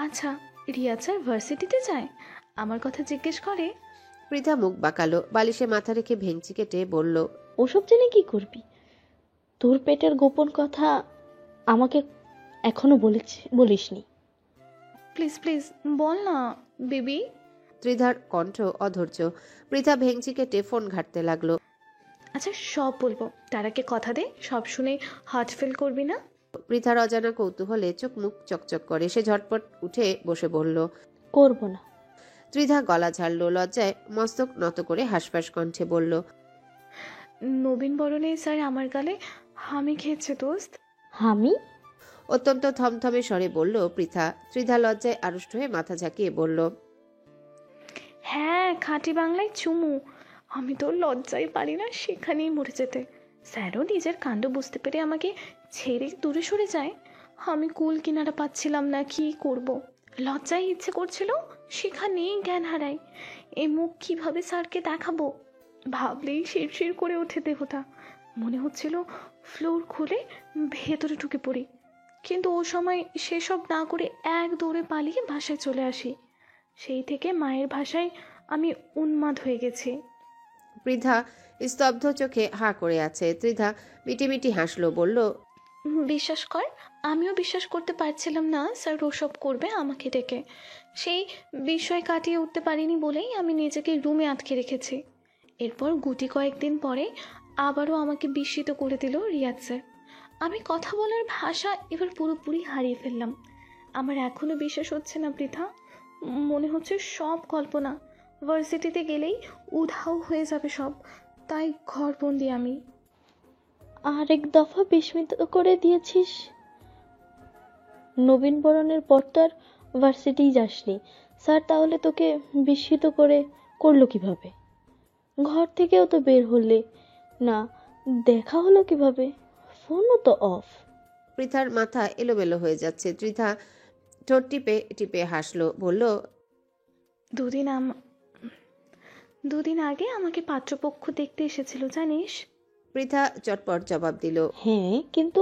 আচ্ছা, রিয়া স্যার ভার্সিটিতে যায়, আমার কথা জিজ্ঞেস করে? পৃথা মুখ বাঁকালো, বালিশে মাথা রেখে ভেঙচি কেটে বলল, ওসব জেনে কি করবি? তোর পেটের গোপন কথা আমাকে এখনো বলিসনি। প্লিজ প্লিজ বল না বেবি। ত্রিধার কণ্ঠ অধৈর্য। পৃথা ভেঙচি কেটে ফোন ঘাঁটতে লাগলো। আচ্ছা সব বলবো, তার আগে কথা দে সব শুনে হার্ট ফেল করবি না। পৃথার অজানা কৌতূহলে চোখ মুখ চকচক করে। সে ঝটপট উঠে বসে বলল, করব না। ত্রিধা গলা ঝাড়ল, লজ্জায় মস্তক নত করে হাসফাস কণ্ঠে বলল, নবীন বরণে স্যার আমার গালে হামি খেয়েছে দোস্ত। আমি? অত্যন্ত থমথমে স্বরে বলল পৃথা। ত্রিধা লজ্জায় আড়ষ্ট হয়ে মাথা ঝাঁকিয়ে বলল, হ্যাঁ খাঁটি বাংলায় চুমু। আমি তো লজ্জায় পারি না সেখানেই মরে যেতে। স্যারও নিজের কাণ্ড বুঝতে পেরে আমাকে ছেড়ে দূরে সরে যায়। আমি কুল কিনারা পাচ্ছিলাম না, কি করব। লজ্জায় ইচ্ছে করছিল সেখানেই জ্ঞান হারাই। এই মুখ কিভাবে স্যারকে দেখাবো ভাবলেই শিরশির করে ওঠে দেহটা। মনে হচ্ছিল ফ্লোর খুলে ভেতরে ঢুকে পড়ি, কিন্তু ও সময় সেসব না করে এক দৌড়ে পালিয়ে বাসায় চলে আসি। সেই থেকে মায়ের ভাষায় আমি উন্মাদ হয়ে গেছি। পৃথা স্তব্ধ চোখে হাঁ করে আছে। ত্রিধা মিটিমিটি হাসলো, বলল, বিশ্বাস কর, আমিও বিশ্বাস করতে পারছিলাম না স্যার ওসব করবে আমাকে ডেকে। সেই বিষয় কাটিয়ে উঠতে পারিনি বলেই আমি নিজেকে রুমে আটকে রেখেছি। এরপর গুটি কয়েকদিন পরে আবারও আমাকে বিস্মিত করে দিল রিয়াদ স্যার। আমি কথা বলার ভাষা এবার পুরোপুরি হারিয়ে ফেললাম। আমার এখনও বিশ্বাস হচ্ছে না পৃথা, মনে হচ্ছে সব কল্পনা। ভার্সিটিতে গেলেই উধাও হয়ে যাবে সব, তাই ঘরবন্দি আমি। আরেক দফা বিস্মিত করে দিয়েছিস। নবীন বরণের পর তো আর ভার্সিটি যাসনি। স্যার তাহলে তোকে বিস্মিত করলো কিভাবে? ঘর থেকেও তো বের হলে না, দেখা হলো কিভাবে? ফোনও তো অফ। পৃথার মাথা এলোমেলো হয়ে যাচ্ছে। ত্রিধা ঠোঁট টিপে টিপে হাসলো, বলল, দুদিন আগে আমাকে পাত্রপক্ষ দেখতে এসেছিল জানিস। পৃথা চটপট জবাব দিল। হ্যাঁ, কিন্তু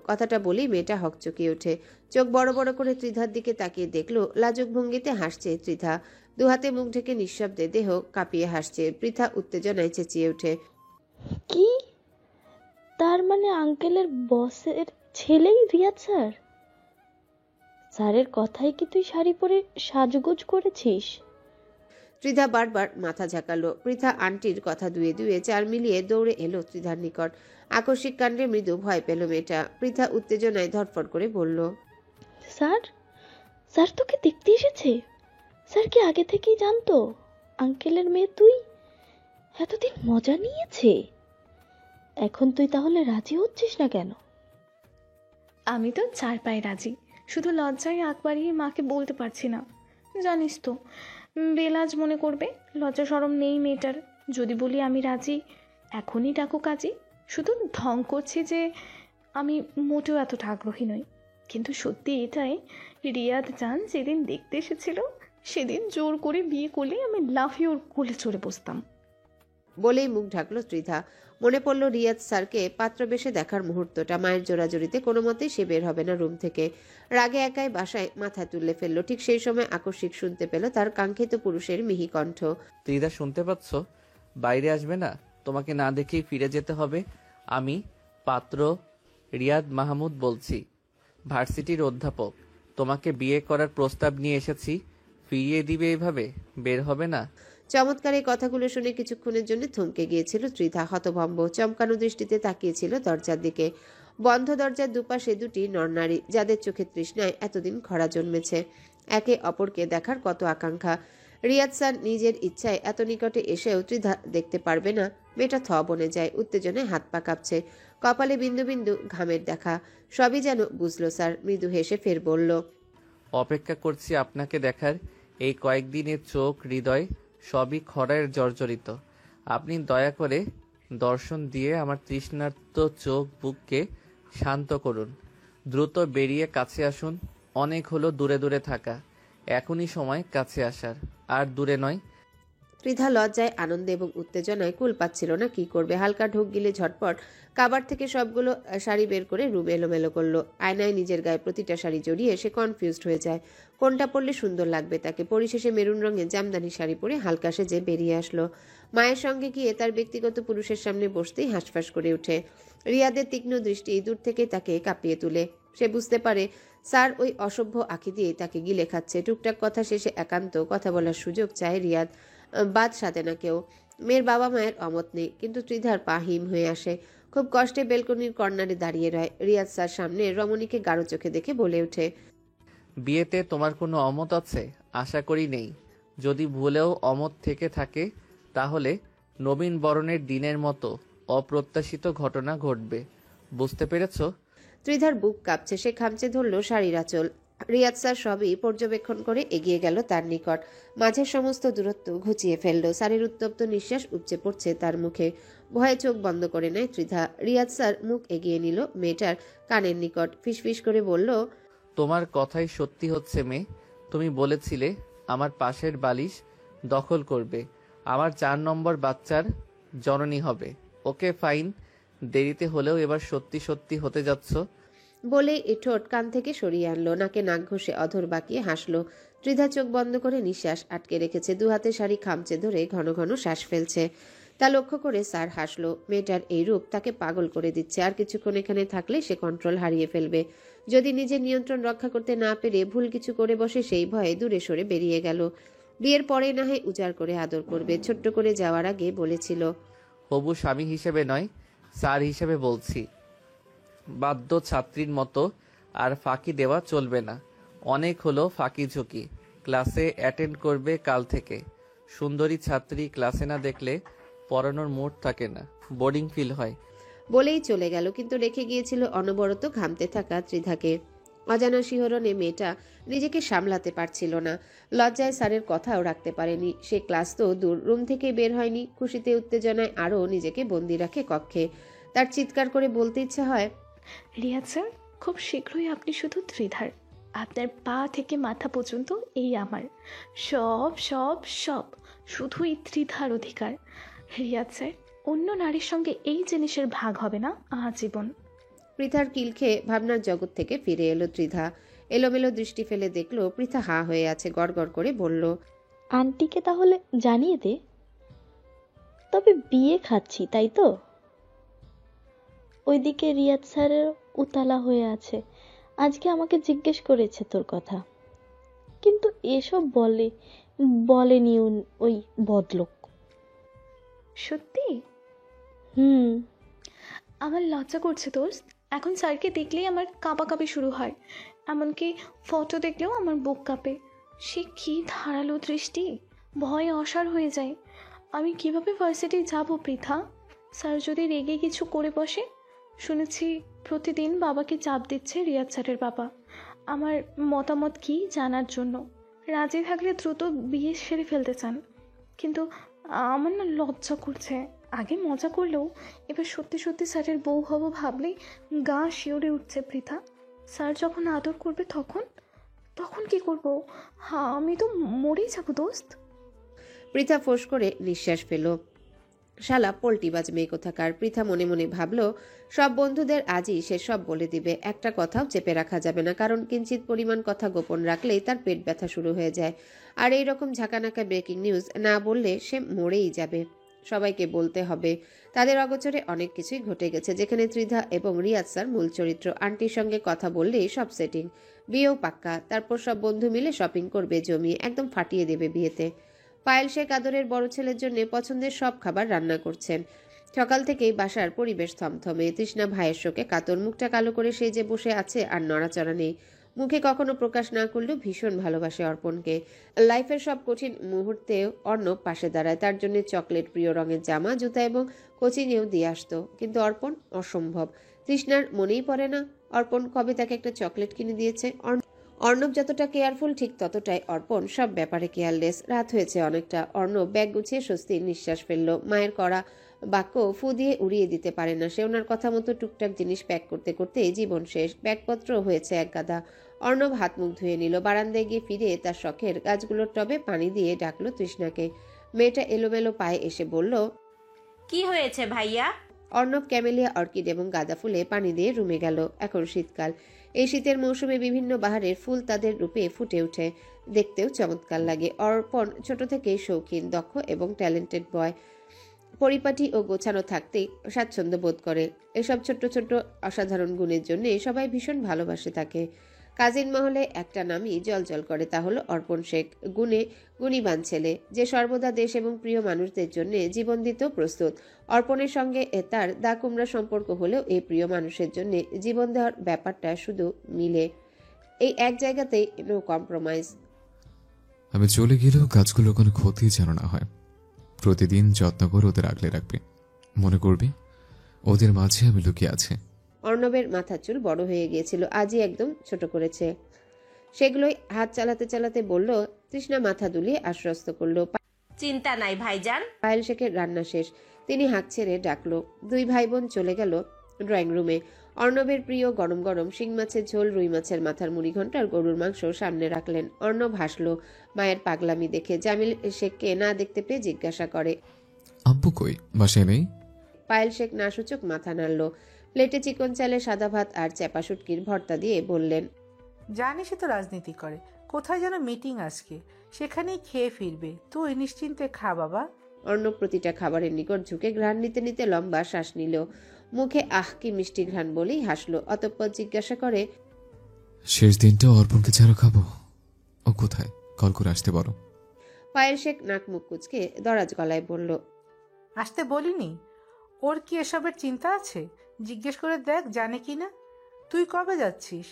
কথাটা বলেই মেয়েটা হকচকিয়ে ওঠে। চোখ বড় বড় করে ত্রিধার দিকে তাকিয়ে দেখলো লাজুক ভঙ্গিতে হাসছে ত্রিধা। দুহাতে মুখ ঢেকে নিঃশব্দে দেহ কাঁপিয়ে হাসছে। পৃথা উত্তেজনায় চেঁচিয়ে ওঠে, কি? তার মানে আঙ্কেলের বসের ছেলেই রিয়াদ স্যার? স্যারের কথাই কি তুই শাড়ি পরে সাজগোজ করেছিস? ত্রিধা বারবার মাথা ঝাঁকালো। পৃথা আন্টির কথা দুয়ে দুয়ে চার মিলিয়ে দৌড়ে এলো ত্রিধার নিকট। আকস্মিক কাণ্ডে মৃদু ভয় পেল মেয়েটা। পৃথা উত্তেজনায় ধরফর করে বলল, স্যার? স্যার তোকে দেখতে এসেছে? স্যার কি আগে থেকেই জানতো আঙ্কেলের মেয়ে তুই? এতদিন মজা নিয়েছে, এখন তুই তাহলে রাজি হচ্ছিস না কেন? আমি তো চার পায়ে রাজি, শুধু লজ্জায় আগ বাড়িয়ে মাকে বলতে পারছি না। জানিস তো বেলাজ মনে করবে, লজ্জা শরম নেই মেয়েটার। যদি বলি আমি রাজি, এখনই ডাকো কাজী। শুধু ঢং করছি যে আমি মোটেও এতটা আগ্রহী নই। কিন্তু সত্যি এটাই, রিয়াদ জান যেদিন দেখতে এসেছিল সেদিন জোর করে বিয়ে করলে আমি লাফিয়ে ওর কোলে চড়ে বসতাম। বলেই মুখ ঢাকলো ত্রিধা। মনে পড়ল রিয়াদ স্যারকে পাত্রবেশে দেখার মুহূর্তটা। মায়ের জোরাজুরিতে কোনো মতেই সে বের হবে না রুম থেকে। রাগে একাই বাসায় মাথা তুলে ফেললো। ঠিক সেই সময় আকস্মিক শুনতে পেল তার কাঙ্ক্ষিত পুরুষের মিহি কণ্ঠ। ত্রিধা, শুনতে পাচ্ছ? বাইরে আসবে না? তোমাকে না দেখেই ফিরে যেতে হবে। আমি পাত্র রিয়াদ মাহমুদ বলছি, ভার্সিটির অধ্যাপক। তোমাকে বিয়ে করার প্রস্তাব নিয়ে এসেছি। ফিরিয়ে দিবে এইভাবে? বের হবে না? চমৎকার এই কথাগুলো শুনে কিছুক্ষণের জন্য থমকে গিয়েছিল ত্রিধা। হতভম্ব চমকানো দৃষ্টিতে তাকিয়েছিল দরজার দিকে। বন্ধ দরজার দুপাশে দুটি নরনারী, যাদের চোখে তৃষ্ণায় এতদিন খরা জন্মেছে। একে অপরকে দেখার কত আকাঙ্ক্ষা। রিয়াদ স্যার নিজের ইচ্ছায় এত নিকটে এসেও ত্রিধা দেখতে পারবে না। মেয়েটা থ বনে যায়, উত্তেজনায় হাত পা কাঁপছে, কপালে বিন্দু বিন্দু ঘামের দেখা। সবই যেন বুঝলো স্যার। মৃদু হেসে ফের বলল, অপেক্ষা করছি আপনাকে দেখার। এই কয়েকদিনের চোখ হৃদয় সবই খরায় জর্জরিত। আপনি দয়া করে দর্শন দিয়ে আমার তৃষ্ণার্ত চোখ বুককে শান্ত করুন। দ্রুত বেরিয়ে কাছে আসুন। অনেক হলো দূরে দূরে থাকা, এখনই সময় কাছে আসার, আর দূরে নয়। ত্রিধা লজ্জায়, আনন্দে এবং উত্তেজনায় কুল পাচ্ছিল না কি করবে। হালকা ঢোক গিলে ঝটপট কাবার থেকে সবগুলো শাড়ি বের করে রুমে এলোমেলো করলো। আয়নায় নিজের গায়ে প্রতিটা শাড়ি জড়িয়ে সে কনফিউজড হয়ে যায় কোনটা পরলে সুন্দর লাগবে তাকে। পরিশেষে মেরুন রঙের জামদানি শাড়ি পরে হালকা সেজে বেরিয়ে আসলো। মায়ের সঙ্গে গিয়ে তার ব্যক্তিগত পুরুষের সামনে বসতেই হাঁসফাঁস করে ওঠে। রিয়াদের তীক্ষ্ণ দৃষ্টি দূর থেকে তাকে কাঁপিয়ে তুলে। সে বুঝতে পারে স্যার ওই অসভ্য আঁখি দিয়ে তাকে গিলে খাচ্ছে। টুকটাক কথা শেষে একান্ত কথা বলার সুযোগ চায় রিয়াদ। বাদ সাধে না কেউ। মেয়ের বাবা মায়ের অমত নেই, কিন্তু ত্রিধার পা হিম হয়ে আসে। খুব কষ্টে বেলকনির কর্নারে দাঁড়িয়ে রয়। রিয়াদ স্যার সামনে রমণীকে গাঢ় চোখে দেখে বলে ওঠে, বিয়েতে তোমার কোনো অমত আছে? আশা করি নেই। যদি ভুলেও অমত থেকে থাকে তাহলে নবীন বরণের দিনের মতো অপ্রত্যাশিত ঘটনা ঘটবে। বুঝতে পেরেছ? ত্রিধার বুক কাঁপছে। সে খামচে ধরল শাড়ির আঁচল। রিয়াদ স্যার সবই পর্যবেক্ষণ করে এগিয়ে গেল তার নিকট। মাঝের সমস্ত দূরত্ব ঘুচিয়ে ফেলল। স্যারের উত্তপ্ত নিঃশ্বাস উপচে পড়ছে তার মুখে। ভয়ে চোখ বন্ধ করে নেয় ত্রিধা। রিয়াদ স্যার মুখ এগিয়ে নিল মেয়েটার কানের নিকট। ফিসফিস করে বলল, তোমার কথাই সত্যি হচ্ছে মেয়ে। তুমি বলেছিলে আমার পাশের বালিশ দখল করবে, আমার 4 নম্বর বাচ্চার জননী হবে। ওকে ফাইন, দেরিতে হলেও এবার সত্যি সত্যি হতে যাচ্ছ। বলে এ ঠোঁট কান থেকে সরিয়ে আনলো। নাকে নাক ঘষে অধর বাঁকিয়ে হাসলো। ত্রিধা চোখ বন্ধ করে নিঃশ্বাস আটকে রেখেছে। দু হাতে শাড়ি খামচে ধরে ঘন ঘন শ্বাস ফেলছে। তা লক্ষ্য করে স্যার হাসলো। মেয়েটার এই রূপ তাকে পাগল করে দিচ্ছে। আর কিছুক্ষণ এখানে থাকলে সে কন্ট্রোল হারিয়ে ফেলবে। যদি নিজের নিয়ন্ত্রণ রক্ষা করতে না পেরে ভুল কিছু করে বসে, সেই ভয়ে দূরে সরে বেরিয়ে গেল। বিয়ের পরে না হয় উজাড় করে আদর করবে। ছোট্ট করে যাওয়ার আগে বলেছিল, হবু স্বামী হিসেবে নয়, স্যার হিসেবে বলছি। বাধ্য ছাত্রীর মতো আর ফাঁকি দেওয়া চলবে না। অনেক হলো ফাঁকি ঝুঁকি। ক্লাসে অ্যাটেন্ড করবে কাল থেকে। সুন্দরী ছাত্রী ক্লাসে না দেখলে পড়ানোর মুড থাকে না, বোরিং ফিল হয়। বলেই চলে গেল, কিন্তু রেখে গিয়েছিল অনবরত ঘামতে থাকা ত্রিধাকে। অজানা শিহরণে মেয়েটা নিজেকে সামলাতে পারছিল না। লজ্জায় স্যারের কথাও রাখতে পারেনি। সে ক্লাস তো দূর, রুম থেকে বের হয়নি। খুশিতে উত্তেজনায় আরও নিজেকে বন্দি রাখে কক্ষে। তার চিৎকার করে বলতে ইচ্ছে হয়, রিয়াদ স্যার, খুব শীঘ্রই আপনি শুধু ত্রিধার। আপনার পা থেকে মাথা পর্যন্ত এই আমার। সব সব সব শুধুই ত্রিধার অধিকার। রিয়াদ স্যার, অন্য নারীর সঙ্গে এই জিনিসের ভাগ হবে না আজীবন। পৃথার কিল খেয়ে ভাবনার জগৎ থেকে ফিরে এলো ত্রিধা। এলোমেলো দৃষ্টি ফেলে দেখলো পৃথা হাঁ হয়ে আছে। গড়গড় করে বলল, আন্টিকে তাহলে জানিয়ে দে। তবে বিয়ে খাচ্ছি, তাই তো? ওইদিকে রিয়াদ স্যারের উতালা হয়ে আছে। আজকে আমাকে জিজ্ঞেস করেছে তোর কথা, কিন্তু এসব বলেনি ওই বদলোক। সত্যি? হুম। আমার লজ্জা করছে দোস্ত। এখন স্যারকে দেখলেই আমার কাঁপাকাঁপি শুরু হয়। এমনকি ফটো দেখলেও আমার বুক কাঁপে। সে কী ধারালো দৃষ্টি! ভয়ে অসাড় হয়ে যায়। আমি কিভাবে ভার্সিটি যাব পৃথা? স্যার যদি রেগে কিছু করে বসে? শুনেছি প্রতিদিন বাবাকে চাপ দিচ্ছে রিয়াদ স্যারের বাবা আমার মতামত কি জানার জন্য। রাজি থাকলে দ্রুত বিয়ে সেরে ফেলতে চান। কিন্তু আমার না লজ্জা করছে। আগে মজা করলেও এবার সত্যি সত্যি স্যারের বউ হব ভাবলেই গা শিওরে উঠছে পৃথা। স্যার যখন আদর করবে তখন তখন কি করব? হ্যাঁ, আমি তো মরেই যাবো দোস্ত। পৃথা ফোঁস করে নিঃশ্বাস ফেল। শালা পল্টিবাজ মেয়ে কোথাকার। পৃথা মনে মনে ভাবল, সব বন্ধুদের আজই সে সব বলে দিবে। একটা কথাও চেপে রাখা যাবে না, কারণ কিঞ্চিত পরিমাণ কথা গোপন রাখলেই তার পেট ব্যথা শুরু হয়ে যায়। আর এই রকম ঝাঁকানাকা ব্রেকিং নিউজ না বললে সে মরেই যাবে। সবাইকে বলতে হবে। তাদের অগোচরে অনেক কিছুই ঘটে গেছে, যেখানে ত্রিধা এবং রিয়াদ স্যার মূল চরিত্র। আন্টির সঙ্গে কথা বললেই সব সেটিং, বিয়েও পাক্কা। তারপর সব বন্ধু মিলে শপিং করবে জমিয়ে, একদম ফাটিয়ে দেবে বিয়েতে। পায়েল শেখ আদরের বড় ছেলের জন্য পছন্দের সব খাবার রান্না করছেন। সকাল থেকেই বাসার পরিবেশ থমথমে। তৃষ্ণা ভাইয়ের শোকে কাতর। মুখটা কালো করে সে যে বসে আছে, আর নড়াচড়া নেই। মুখে কখনো প্রকাশ না করলেও ভীষণ ভালোবাসে অর্পণকে। লাইফের সব কঠিন মুহূর্তে অর্ণব পাশে দাঁড়ায়। তার জন্য চকলেট, প্রিয় রঙের জামা, জুতা এবং কোচিনেও দিয়ে আসতো। কিন্তু অর্পণ অসম্ভব। তৃষ্ণার মনেই পড়ে না অর্পণ কবে তাকে একটা চকলেট কিনে দিয়েছে। অর্ণব যতটা কেয়ারফুল, ঠিক ততটাই অর্পণ সব ব্যাপারে কেয়ারলেস। রাত হয়েছে অনেকটা। অর্ণব ব্যাগ গুছিয়ে স্বস্তির নিঃশ্বাস ফেলল। মায়ের করা বাক্য ফু দিয়ে উড়িয়ে দিতে পারে না সে। ওনার কথা মতো টুকটাক জিনিস প্যাক করতে করতে জীবন শেষ। ব্যাগপত্র হয়েছে এক গাদা। অর্ণব হাত মুখ ধুয়ে নিল। বারান্দায় গিয়ে ফিরে তার শখের গাছগুলোর টবে পানি দিয়ে ডাকলো তৃষ্ণাকে। মেয়েটা এলোমেলো পায়ে এসে বলল, কি হয়েছে ভাইয়া? অর্ণব ক্যামেলিয়া অর্কিড এবং গাঁদা ফুলে পানি দিয়ে রুমে গেল। এখন শীতকাল, এই শীতের মৌসুমে বিভিন্ন বাহারের ফুল তাদের রূপে ফুটে ওঠে, দেখতেও চমৎকার লাগে। অর্পণ ছোট থেকেই শৌখিন, দক্ষ এবং ট্যালেন্টেড বয়। পরিপাটি ও গোছানো থাকতেই স্বাচ্ছন্দ্য বোধ করে। এসব ছোট্ট ছোট্ট অসাধারণ গুণের জন্য সবাই ভীষণ ভালোবাসে তাকে। কাজিন মহলে একটা নামই জলজল করে, তা হলো অর্পণ শেখ। গুণে গুণীবান ছেলে, যে সর্বদা দেশ এবং প্রিয় মানুষদের জন্য জীবন দিতেও প্রস্তুত। অর্পণের সঙ্গে তার দা কুমড়া সম্পর্ক হলেও এই প্রিয় মানুষের জন্য জীবন দেওয়ার ব্যাপারটা শুধু মিলে, এই এক জায়গাতেই নো কম্প্রোমাইজ। আমি চলে গেলেও গাছগুলো কোনো ক্ষতি যেন না হয়। প্রতিদিন যত্ন করে ওদের আগলে রাখবি, মনে করবি ওদের মাঝে আমি লুকিয়ে আছি। অর্ণবের মাথার চুল বড় হয়ে গিয়েছিল, আজই একদম ছোট করেছে। সেগুলোই হাত চালাতে চালাতে বলল। তৃষ্ণা মাথা দুলিয়ে আশ্বস্ত করলো। চিন্তা নাই ভাইজান। পায়েল শেখের রান্না শেষ, তিনি হাঁক ছেড়ে ডাকলো। দুই ভাই বোন চলে গেল ড্রয়িং রুমে। অর্ণবের প্রিয় গরম গরম শিং মাছের ঝোল, রুই মাছের মাথার মুড়ি ঘন্ট আর গরুর মাংস সামনে রাখলেন। অর্ণব হাসলো মায়ের পাগলামি দেখে। জামিল শেখকে না দেখতে পেয়ে জিজ্ঞাসা করে, আব্বু কই, বাসায় নেই? পায়েল শেখ না সূচক মাথা নাড়ল। প্লেটে চিকন চালে সাদা ভাত আর চ্যাপা শুটকির ভর্তা দিয়ে বললেন, জানিসই তো রাজনীতি করে, কোথায় যেন মিটিং আজকে, সেখানেই খেয়ে ফিরবে। তুই নিশ্চিন্তে খা বাবা। অর্ণব প্রতিটা খাবারের নিকট ঝুঁকে ঘ্রাণ নিতে নিতে লম্বা শ্বাস নিল। মুখে আহ কি মিষ্টি ঘ্রাণ বলেই হাসলো। অতঃপর জিজ্ঞাসা করে, শেষ দিনটা অর্পণকে ছাড়া খাবো? ও কোথায়, কল করে আসতে বলো। পায়েল শেখ নাক মুখ কুচকে দরাজ গলায় বলল, আসতে বলিনি? ওর কি এসবের চিন্তা আছে? জিজ্ঞেস করে দেখ জানে কি না। তুই কবে যাচ্ছিস?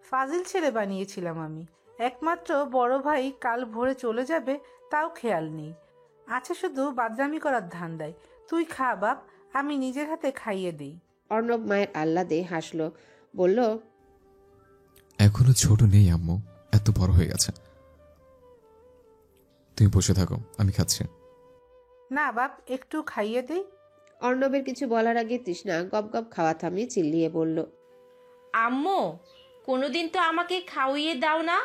ফাজিল ছেলে বানিয়েছিলাম আমি, একমাত্র বড় ভাই কাল ভোরে চলে যাবে তাও খেয়াল নেই। আছে শুধু বাদরামি করার ধান্দায়। তুই খা বাপ, আমি নিজের হাতে খাইয়ে দিই। অর্ণব মায়ের আহ্লাদে হাসলো, বলল, এখনো ছোট নেই আম্মু, এত বড় হয়ে গেছে। তুমি বসে থাকো, আমি খাচ্ছি। না বাপ, একটু খাইয়ে দিই। অর্ণবের কিছু বলার আগে তৃষ্ণা গপ গপ খাওয়া থামিয়ে চিল্লিয়ে বলল, আম্মু, কোনোদিন তো আমাকে খাওয়িয়ে দাও না।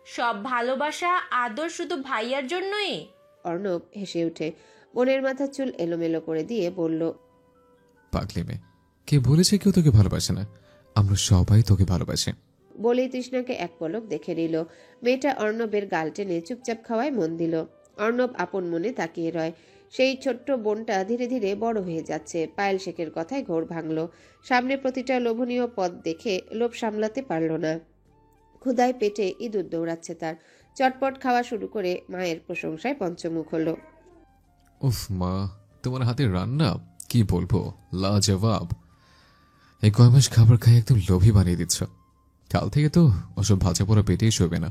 সব ভালোবাসা আদর শুধু ভাইয়ার জন্যই। অর্ণব হেসে উঠে বোনের মাথার চুল এলোমেলো করে দিয়ে বলল, পাগলি মেয়ে, কে বলেছে কেউ তোকে ভালোবাসে না? আমরা সবাই তোকে ভালোবাসি। বলেই তৃষ্ণাকে এক পলক দেখে নিল। মেয়েটা অর্ণবের গাল টেনে চুপচাপ খাওয়ায় মন দিল। অর্ণব আপন মনে তাকিয়ে রয়। সেই ছোট্ট বোনটা ধীরে ধীরে বড় হয়ে যাচ্ছে। পায়েল শেখের কথায় ঘোর ভাঙল। সামনে প্রতিটা লোভনীয় পদ দেখে লোভ সামলাতে পারল না। ক্ষুধায় পেটে ইঁদুর দৌড়াচ্ছে তার। চটপট খাওয়া শুরু করে মায়ের প্রশংসায় পঞ্চমুখ হলো। উফ মা, তোমার হাতের রান্না কি বলবো, লাজবাব। এই কয় মাস খাবার খাই একদম লোভী বানিয়ে দিচ্ছ। কাল থেকে তো ওসব ভাজা পোড়া পেটেই শোবে না।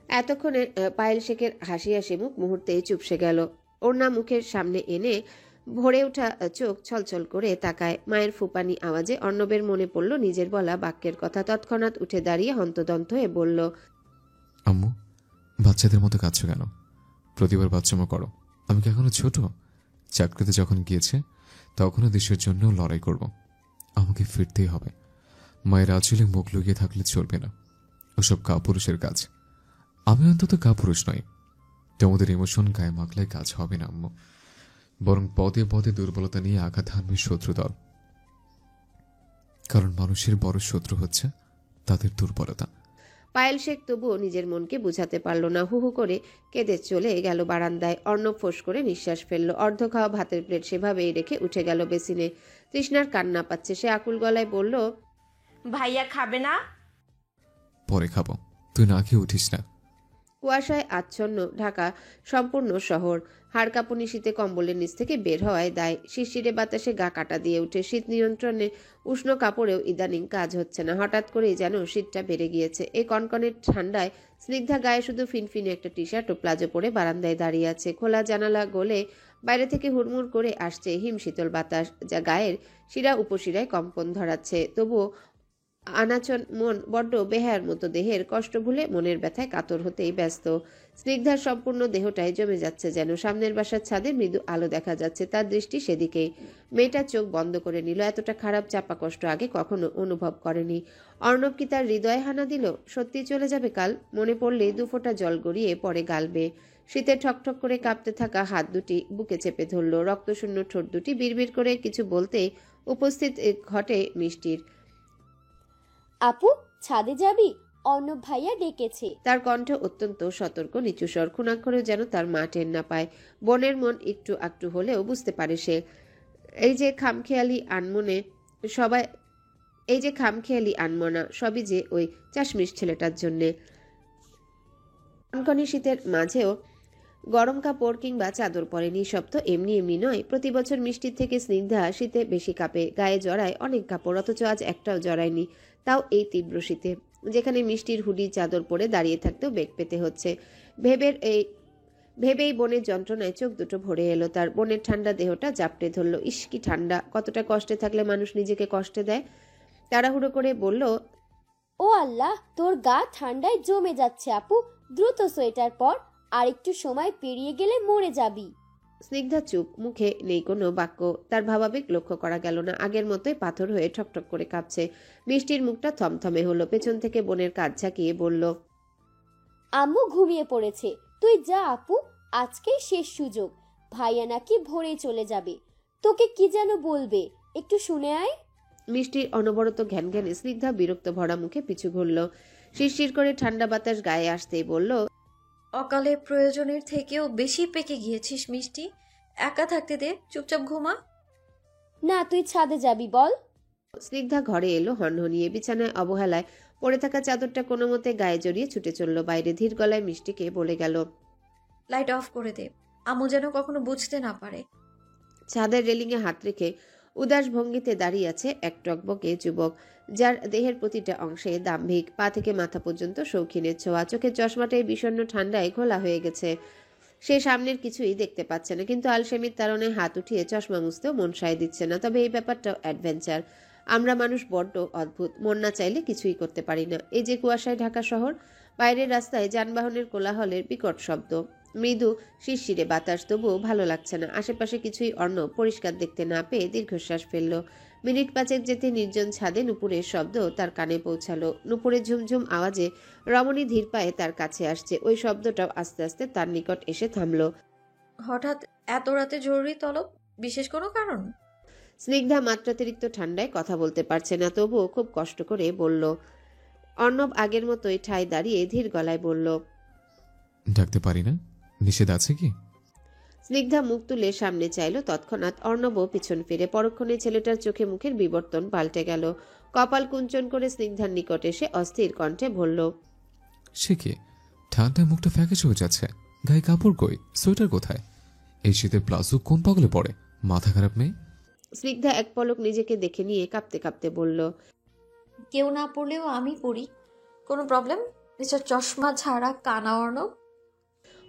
এতক্ষণে পায়েল শেখের হাসি হাসি মুখ মুহূর্তেই চুপসে গেল। ওড়না মুখের সামনে এনে ভরে ওঠা চোখ ছলছল করে তাকায়। মায়ের ফুপানি আওয়াজে অর্ণবের মনে পড়ল নিজের বলা বাক্যের কথা। তৎক্ষণাৎ উঠে দাঁড়িয়ে হন্তদন্ত হয়ে বলল, আম্মু, বাচ্চাদের মতো কাঁদছো কেন? প্রতিবার বাচ্চামো করো। আমি কি এখনো ছোট? চাকরিতে যখন গিয়েছে তখনও দেশের জন্য লড়াই করব। আমাকে ফিরতেই হবে। মায়ের আঁচলে মুখ লুকিয়ে থাকলে চলবে না। ওসব কাপুরুষের কাজ। আমি অন্তত কাপুরুষ নই। তোমাদের ইমোশন গায়ে মাখলে কাজ হবে না আম্মু, বরং পদে পদে দুর্বলতা নিয়ে আঘাত হানবে শত্রু দল। কারণ মানুষের বড় শত্রু হচ্ছে তাদের দুর্বলতা। পায়েল শেখ তবুও নিজের মনকে বুঝাতে পারল না। হু হু করে কেঁদে চলে গেল বারান্দায়। অর্ণব ফোঁস করে নিঃশ্বাস ফেলল। অর্ধ খাওয়া ভাতের প্লেট সেভাবেই রেখে উঠে গেল বেসিনে। তৃষ্ণার কান্না পাচ্ছে। সে আকুল গলায় বলল, ভাইয়া খাবে না? পরে খাবো, তুই না খেয়ে উঠিস না। কুয়াশায় আচ্ছন্ন ঢাকা সম্পূর্ণ শহর। হাড় কাঁপুনি শীতে কম্বলের নিচ থেকে বের হওয়ায় দায়। শিরশিরে বাতাসে গা কাটা দিয়ে উঠে। শীত নিয়ন্ত্রণে উষ্ণ কাপড়েও ইদানিং কাজ হচ্ছে না। হঠাৎ করেই যেন শীতটা বেড়ে গিয়েছে। এই কনকনের ঠান্ডায় স্নিগ্ধা গায়ে শুধু ফিনফিনে একটা টি শার্ট ও প্লাজো পরে বারান্দায় দাঁড়িয়ে আছে। খোলা জানালা গলে বাইরে থেকে হুড়মুড় করে আসছে হিম শীতল বাতাস, যা গায়ের শিরা উপশিরায় কম্পন ধরাচ্ছে। তবুও আনাচন মন বড্ড বেহায়ার মতো দেহের কষ্ট ভুলে মনের ব্যথায় কাতর হতেই ব্যস্ত। স্নিগ্ধার সম্পূর্ণ দেহটাই জমে যাচ্ছে যেন। সামনের বাসার ছাদে মৃদু আলো দেখা যাচ্ছে। তার দৃষ্টি সেদিকেই। মেয়েটা চোখ বন্ধ করে নিল। এতটা খারাপ চাপা কষ্ট আগে কখনো অনুভব করেনি। অর্ণব কি তার হৃদয়ে হানা দিল? সত্যি চলে যাবে কাল? মনে পড়লে দুফোঁটা জল গড়িয়ে পড়ে গাল বেয়ে। শীতে ঠকঠক করে কাঁপতে থাকা হাত দুটি বুকে চেপে ধরল, রক্তশূন্য ঠোঁট দুটি বিড়বিড় করে কিছু বলতেই উপস্থিত ঘটে মিষ্টির। আপু, ছাদে যাবি? অর্ণব ভাইয়া ডেকেছে। তার কণ্ঠ অত্যন্ত সতর্ক, নিচুস্বর, ক্ষুণাক্ষরেও যেন তার মা টের না পায়। বোনের মন একটু আকটু হলেও বুঝতে পারে সে এই যে খামখেয়ালি আনমনা সবই যে ওই চাশমিশ ছেলেটার জন্যে। কনকনে শীতের মাঝেও গরম কাপড় কিংবা চাদর পরে নিঃশব্দ এমনি এমনি নয়। প্রতি বছর মিষ্টির থেকে স্নিগ্ধা শীতে বেশি কাঁপে, গায়ে জড়ায় অনেক কাপড়, অথচ আজ একটাও জড়ায়নি, তাও এই তীব্র শীতে, যেখানে মিষ্টির হুডি চাদর পরে দাঁড়িয়ে থাকতেও বেগ পেতে হচ্ছে। ভেবেই বোনের যন্ত্রণায় চোখ দুটো ভরে এলো তার। বোনের ঠান্ডা দেহটা জাপটে ধরল। ইস, কি ঠান্ডা! কতটা কষ্টে থাকলে মানুষ নিজেকে কষ্টে দেয়। তাড়াহুড়ো করে বলল, ও আল্লাহ, তোর গা ঠান্ডায় জমে যাচ্ছে আপু, দ্রুত সোয়েটার পর, আর একটু সময় পেরিয়ে গেলে মরে যাবি। স্নিগ্ধা চুপ, মুখে নেই কোনো বাক্য। তার ভাবাবেগ লক্ষ্য করা গেল না, আগের মতোই পাথর হয়ে ঠকঠক করে কাঁপছে। মিষ্টির মুখটা থমথমে হলো, পেছন থেকে বোনের কাঁধ ঝাঁকিয়ে বলল, আম্মু ঘুমিয়ে পড়েছে, তুই যা আপু, আজকেই শেষ সুযোগ। ভাইয়া নাকি ভোরে চলে যাবে, তোকে কি যেন বলবে, একটু শুনে আয়। মিষ্টির অনবরত ঘ্যান ঘ্যানে স্নিগ্ধা বিরক্ত ভরা মুখে পিছু ঘুরল। শিরশির করে ঠান্ডা বাতাস গায়ে আসতেই বলল, অকালে প্রয়োজনের থেকেও বেশি পেকে গিয়েছিস মিষ্টি, একা থাকতে দে, চুপচাপ ঘুমা। না, তুই ছাদে যাবি বল। স্নিগ্ধা ঘরে এলো হনহনিয়ে, বিছানায় অবহেলায় পড়ে থাকা চাদরটা কোনো মতে গায়ে জড়িয়ে ছুটে চলল বাইরে। ধীর গলায় মিষ্টিকে বলে গেল, লাইট অফ করে দে, আম্মু যেন কখনো বুঝতে না পারে। ছাদের রেলিংয়ে হাত রেখে উদাস ভঙ্গিতে দাঁড়িয়ে আছে এক টকবকে যুবক, যার দেহের প্রতিটা অংশে দাম্ভিক, পা থেকে মাথা পর্যন্ত শৌখিনের ছোঁয়া। চোখের চশমাটাই বিষণ্ণ ঠান্ডায় ঘোলা হয়ে গেছে, সে সামনের কিছুই দেখতে পাচ্ছে না, কিন্তু আলসেমির তাড়নে হাত উঠিয়ে চশমা মুছতেও মন সায় দিচ্ছে না। তবে এই ব্যাপারটাও অ্যাডভেঞ্চার। আমরা মানুষ বড্ড অদ্ভুত, মন না চাইলে কিছুই করতে পারি না। এই যে কুয়াশায় ঢাকা শহর, বাইরের রাস্তায় যানবাহনের কোলাহলের বিকট শব্দ, মৃদু শিরশিরে বাতাস, তবুও ভালো লাগছে না। আশেপাশে কিছুই অর্ণব পরিষ্কার দেখতে না পেয়ে দীর্ঘশ্বাস ফেলল। মিনিট পাঁচেক যেতে নির্জন ছাদে নুপুরের শব্দ তার কানে পৌঁছালো। নুপুরের ঝুমঝুম আওয়াজে রমণী ধীর পায়ে তার কাছে আসছে। ওই শব্দটাও আস্তে আস্তে তার নিকট এসে থামল। হঠাৎ এত রাতে জরুরি তলব, বিশেষ কোনো কারণ? স্নিগ্ধা মাত্রাতিরিক্ত ঠান্ডায় কথা বলতে পারছে না, তবুও খুব কষ্ট করে বলল। অর্ণব আগের মতোই ঠায় দাঁড়িয়ে ধীর গলায় বলল, ডাকতে পারি না, নিষেধ আছে কি? স্নিগ্ধা মুখ তুলে সামনে চাইল, তৎক্ষণাৎ অর্ণবও পিছন ফিরে। পরক্ষণে ছেলেটার চোখে মুখের বিবর্তন পাল্টে গেল। কপাল কুঞ্চন করে স্নিগ্ধার নিকট এসে অস্থির কণ্ঠে বলল, সে কি, ঠান্ডায় মুখটা ফ্যাকাশে হয়ে যাচ্ছে, গায়ে কাপড় কই, সোয়েটার কোথায়? এই শীতে প্লাজো কোন পাগলে পড়ে? মাথা খারাপ মেয়ে। স্নিগ্ধা এক পলক নিজেকে দেখে নিয়ে কাঁপতে কাঁপতে বলল, কেউ না পড়লেও আমি পড়ি, কোনো প্রবলেম? নিশ্চয় চশমা ছাড়া কানা অর্ণব।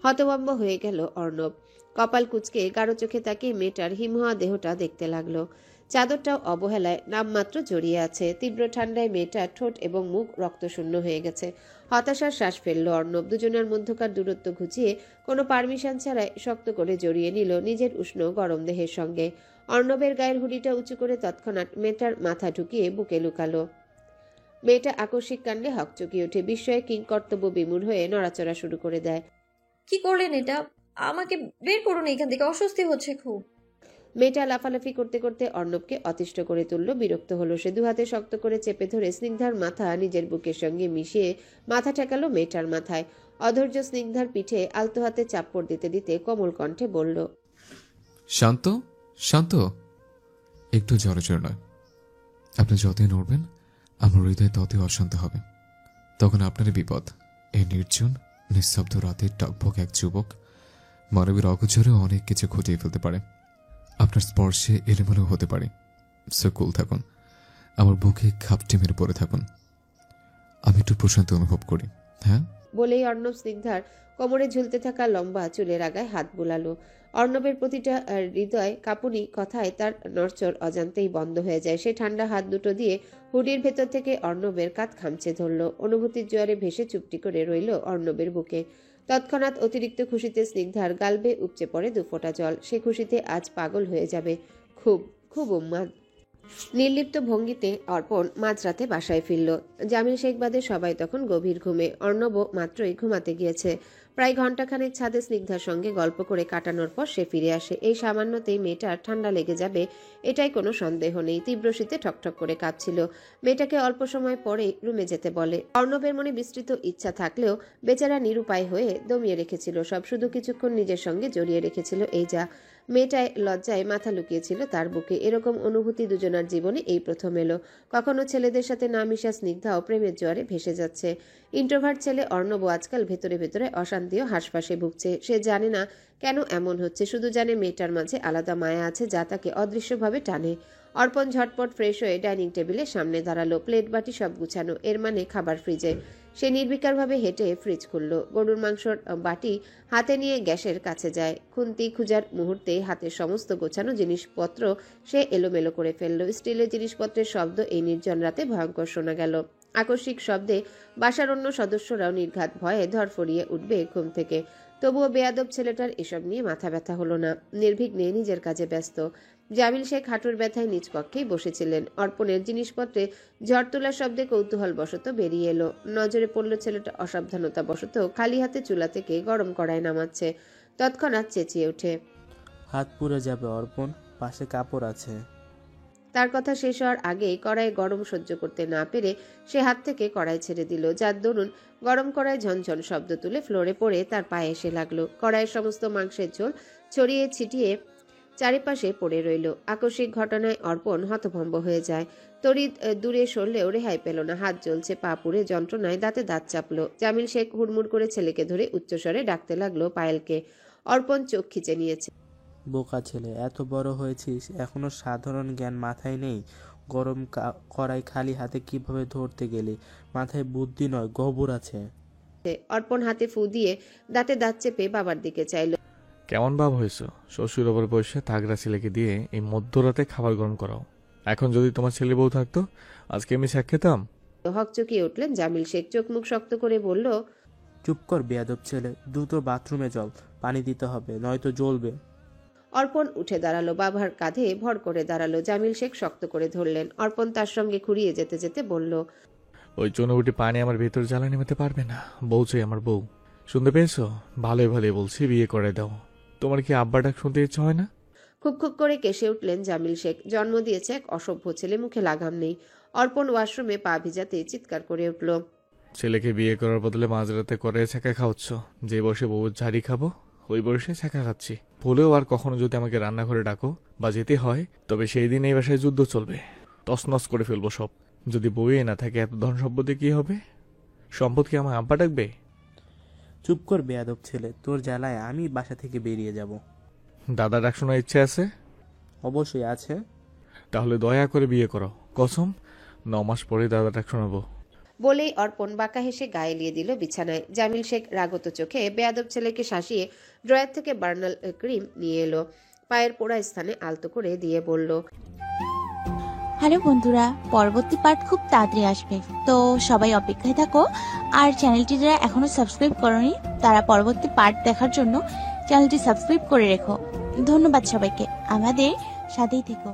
হতভম্ব হয়ে গেল অর্ণব। কপাল কুচকে গাঢ় চোখে তাকিয়ে মেয়েটার হিমহোয়া দেহটা দেখতে লাগলো। চাদরটাও অবহেলায় নামমাত্র জড়িয়ে আছে। তীব্র ঠান্ডায় মেয়েটার ঠোঁট এবং মুখ রক্তশূন্য হয়ে গেছে। হতাশার শ্বাস ফেলল অর্ণব। দুজনের মধ্যকার দূরত্ব ঘুচিয়ে কোনো পারমিশন ছাড়াই শক্ত করে জড়িয়ে নিল নিজের উষ্ণ গরম দেহের সঙ্গে। অর্ণবের গায়ের হুডিটা উঁচু করে তৎক্ষণাৎ মেয়েটার মাথা ঢুকিয়ে বুকে লুকালো। মেয়েটা আকস্মিক কাণ্ডে হকচকিয়ে ওঠে, বিস্ময়ে কিংকর্তব্য বিমূঢ় হয়ে নড়াচড়া শুরু করে দেয়। কি করলেন এটা? আমাকে বের করুন এখান থেকে, অস্বস্তি হচ্ছে খুব। মেয়েটা লাফালাফি করতে করতে অর্ণবকে অতিষ্ঠ করে তুলল। বিরক্ত হলো সে। দুহাতে শক্ত করে চেপে ধরে স্নিগ্ধার মাথা নিজের বুকের সঙ্গে মিশিয়ে মাথা ঠেকালো মেয়েটার মাথায়। অধৈর্য স্নিগ্ধার পিঠে আলতো হাতে চাপ্পড় দিতে দিতে কোমল কণ্ঠে বলল, শান্ত, শান্ত, একটু জড়জড় নয়। আপনি যতই নড়বেন আমার হৃদয় ততই অশান্ত হবে। তখন আপনারই বিপদ। এই নির্জন নিঃশব্দ রাতে টকবক এক যুবক মানবীর অগোচরে অনেক কিছু ঘটিয়ে ফেলতে পারে। আপনার স্পর্শে এলোমেলো হতে পারে। সো কুল থাকুন, আমার বুকে খাপটি মেরে পড়ে থাকুন, আমি একটু প্রশান্তি অনুভব করি। হ্যাঁ, বলেই অর্ণব স্নিগ্ধার কোমরে ঝুলতে থাকা লম্বা চুলের আগায় হাত বুলালো। অর্ণবের প্রতিটা হৃদয় কাঁপুনি কথায় তার নড়চড় অজান্তেই বন্ধ হয়ে যায়। সে ঠান্ডা হাত দুটো দিয়ে হুডির ভেতর থেকে অর্ণবের কাঁধ খামচে ধরল। অনুভূতির জোয়ারে ভেসে চুপটি করে রইল অর্ণবের বুকে। তৎক্ষণাৎ অতিরিক্ত খুশিতে স্নিগ্ধার গালবে উপচে পড়ে দুফোঁটা জল। সে খুশিতে আজ পাগল হয়ে যাবে। খুব খুব উন্মাদ। নির্লিপ্ত ভঙ্গিতে অর্পণ মাঝরাতে বাসায় ফিরল। জামিল শেখ বাদে সবাই তখন গভীর ঘুমে। অর্ণবও মাত্রই ঘুমাতে গিয়েছে। প্রায় ঘন্টাখানেক ছাদে স্নিগ্ধার সঙ্গে গল্প করে কাটানোর পর সে ফিরে আসে। এই সামান্যতেই মেয়েটার ঠান্ডা লেগে যাবে এটাই কোনো সন্দেহ নেই। তীব্র শীতে ঠকঠক করে কাঁপছিল। মেয়েটাকে অল্প সময় পরে রুমে যেতে বলে। অর্ণবের মনে বিস্তৃত ইচ্ছা থাকলেও বেচারা নিরুপায় হয়ে দমিয়ে রেখেছিল সব, শুধু কিছুক্ষণ নিজের সঙ্গে জড়িয়ে রেখেছিল এই যা। মেয়েটায় লজ্জায় মাথা লুকিয়েছিল তার বুকে। এরকম অনুভূতি দুজনার জীবনে এই প্রথম এলো। কখনো ছেলেদের সাথে না মিশা স্নিগ্ধাও প্রেমের জোয়ারে ভেসে যাচ্ছে। ইন্ট্রোভার্ট ছেলে অর্ণব আজকাল ভেতরে ভেতরে অশান্তি ও হাসপাসে ভুগছে। সে জানে না কেন এমন হচ্ছে, শুধু জানে মেয়েটার মাঝে আলাদা মায়া আছে যা তাকে অদৃশ্যভাবে টানে। অর্পণ ঝটপট ফ্রেশ হয়ে ডাইনিং টেবিলের সামনে দাঁড়ালো। প্লেট বাটি সব গুছানো, এর মানে খাবার ফ্রিজে। সে নির্বিকারভাবে হেঁটে ফ্রিজ খুলল। গরুর মাংসর বাটি হাতে নিয়ে গ্যাসের কাছে যায়। খুন্তি খুঁজার মুহূর্তে হাতের সমস্ত গোছানো জিনিসপত্র সে এলোমেলো করে ফেলল। স্টিলের জিনিসপত্রের শব্দ এই নির্জন রাতে ভয়ঙ্কর শোনা গেল। আকস্মিক শব্দে বাসার অন্য সদস্যরাও নির্ঘাত ভয়ে ধরফরিয়ে উঠবে ঘুম থেকে। তবুও বেয়াদব ছেলেটার এসব নিয়ে মাথা ব্যথা হলো না। নির্বিঘ্নে নিজের কাজে ব্যস্ত। জামিল শেখ হাঁটুর ব্যথায় নিজ কক্ষেই বসেছিলেন। অর্পণের জিনিসপত্রে ঝড় তোলার শব্দে কৌতূহল বশত বেরিয়ে এলো। নজরে পড়ল ছেলেটা অসাবধানতা বশত খালি হাতে চুলা থেকে গরম কড়াই নামাচ্ছে। তৎক্ষণাৎ চেঁচিয়ে ওঠে, হাত পুড়ে যাবে অর্পণ, পাশে কাপড় আছে। তার কথা শেষ হওয়ার আগেই কড়াই গরম সহ্য করতে না পেরে সে হাত থেকে কড়াই ছেড়ে দিল, যার দরুন গরম কড়াই ঝনঝন শব্দ তুলে ফ্লোরে পড়ে তার পায়ে এসে লাগলো। কড়াইয়ের সমস্ত মাংসের ঝোল ছড়িয়ে ছিটিয়ে চারিপাশে পড়ে রইল। আকস্মিক ঘটনায় অর্পণ হতভম্ব হয়ে যায়। তড়িৎ দূরে সরলেও রেহাই পেল না। হাত জ্বলছে, পা পুড়ে যন্ত্রণায় দাঁতে দাঁত চাপলো। জামিল শেখ হুড়মুড় করে ছেলেকে ধরে উচ্চস্বরে ডাকতে লাগলো পায়েলকে। অর্পণ চোখ খিচে নিয়েছে। বোকা ছেলে, এত বড় হয়েছিস এখনো সাধারণ জ্ঞান মাথায় নেই? গরম কড়াই খালি হাতে কিভাবে ধরতে গেলি? মাথায় বুদ্ধি নয়, গোবর আছে। অর্পণ হাতে ফু দিয়ে দাঁতে দাঁত চেপে বাবার দিকে চাইল। কেমন ভাব হয়েছে? শ্বশুর আবার বসে তাগড়া ছেলেকে দিয়ে এই মধ্যরাতে খাবার গরম করাও। এখন যদি তোমার ছেলে বউ থাকতো আজকে আমি শাক খেতাম। হকচকিয়ে উঠলেন জামিল শেখ। চোখ মুখ শক্ত করে বলল, চুপ কর বেয়াদব ছেলে, দ্রুত বাথরুমে চল, পানি দিতে হবে, নয়তো জ্বলবে। অর্পণ উঠে দাঁড়ালো, বাবার কাঁধে ভর করে দাঁড়ালো। জামিল শেখ শক্ত করে ধরলেন। অর্পণ তার সঙ্গে খুঁড়িয়ে যেতে যেতে বলল, ওই চুনোবুটি পানি আমার ভেতর জ্বালানি নিতে পারবে না। বউ চাই আমার বউ, শুনতে পেয়েছো? ভালোই ভালোই বলছি, বিয়ে করে দাও। তোমার কি আব্বা ডাক শুনতে ইচ্ছে হয় না? খুব খুব করে কেসে উঠলেন জামিল শেখ। জন্ম দিয়েছে এক অসভ্য ছেলে, মুখে লাগাম নেই। অর্পণ ওয়াশরুমে পা ভিজাতে চিৎকার করে উঠল, ছেলেকে বিয়ে করার বদলে মাঝরাতে করে ছ্যাঁকা খাওয়াচ্ছ। যে বসে বউ ঝাড়ি খাবো ওই বসে ছ্যাঁকা খাচ্ছি। ভুলেও আর কখনো যদি আমাকে রান্নাঘরে ডাকো বা যেতে হয় তবে সেই দিন এই বাসায় যুদ্ধ চলবে। তছনছ করে ফেলবো সব। যদি বউই না থাকে এত ধন সম্পত্তি কি হবে? সম্পদ কি আমার আব্বা ডাকবে? চুপ কর বেয়াদব ছেলে, তোর জ্বালায় আমি বাসা থেকে বেরিয়ে যাব। দাদা ডাক শোনার ইচ্ছে আছে? অবশ্যই আছে। তাহলে দয়া করে বিয়ে করো। কসম 9 মাস পরে দাদা ডাক শোনাবো। বলেই অর্পণ বাঁকা হেসে গায়ে লিয়ে দিল বিছানায়। জামিল শেখ রাগত চোখে বেয়াদব ছেলেকে শাসিয়ে ড্রয়ার থেকে বার্নাল ক্রিম নিয়ে এলো। পায়ের পোড়া স্থানে আলতো করে দিয়ে বলল, হ্যালো বন্ধুরা, পরবর্তী পার্ট খুব তাড়াতাড়ি আসবে, তো সবাই অপেক্ষায় থাকো। আর চ্যানেলটি যারা এখনো সাবস্ক্রাইব করোনি তারা পরবর্তী পার্ট দেখার জন্য চ্যানেলটি সাবস্ক্রাইব করে রেখো। ধন্যবাদ সবাইকে, আমাদের সাথেই থেকো।